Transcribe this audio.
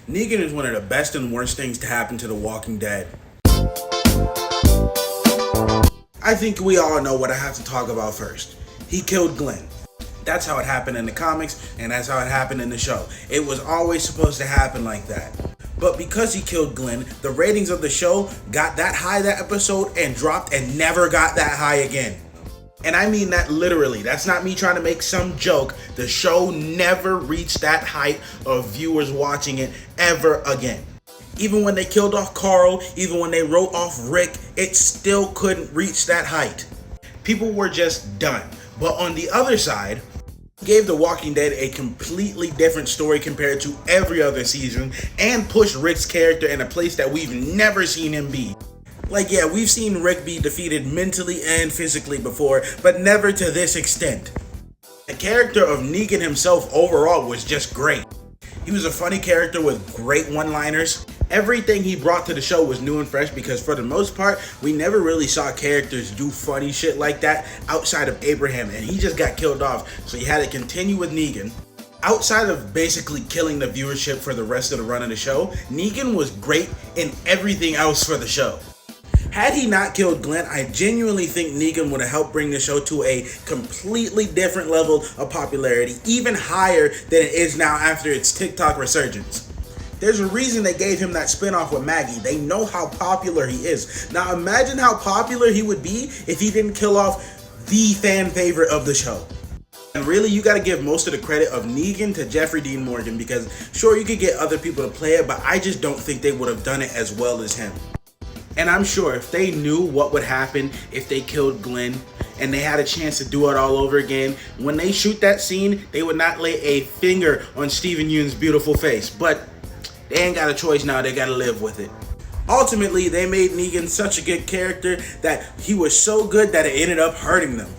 Negan is one of the best and worst things to happen to The Walking Dead. I think we all know what I have to talk about first. He killed Glenn. That's how it happened in the comics, and that's how it happened in the show. It was always supposed to happen like that. But because he killed Glenn, the ratings of the show got that high that episode and dropped and never got that high again. And I mean that literally. That's not me trying to make some joke. The show never reached that height of viewers watching it ever again. Even when they killed off Carl, even when they wrote off Rick, it still couldn't reach that height. People were just done. But on the other side, gave The Walking Dead a completely different story compared to every other season and pushed Rick's character in a place that we've never seen him be. Like, yeah, we've seen Rick be defeated mentally and physically before, but never to this extent. The character of Negan himself overall was just great. He was a funny character with great one-liners. Everything he brought to the show was new and fresh because for the most part, we never really saw characters do funny shit like that outside of Abraham, and he just got killed off, so you had to continue with Negan. Outside of basically killing the viewership for the rest of the run of the show, Negan was great in everything else for the show. Had he not killed Glenn, I genuinely think Negan would have helped bring the show to a completely different level of popularity, even higher than it is now after its TikTok resurgence. There's a reason they gave him that spinoff with Maggie. They know how popular he is. Now imagine how popular he would be if he didn't kill off the fan favorite of the show. And really, you gotta give most of the credit of Negan to Jeffrey Dean Morgan because sure, you could get other people to play it, but I just don't think they would have done it as well as him. And I'm sure if they knew what would happen if they killed Glenn and they had a chance to do it all over again, when they shoot that scene, they would not lay a finger on Steven Yeun's beautiful face. But they ain't got a choice now, they gotta live with it. Ultimately, they made Negan such a good character that he was so good that it ended up hurting them.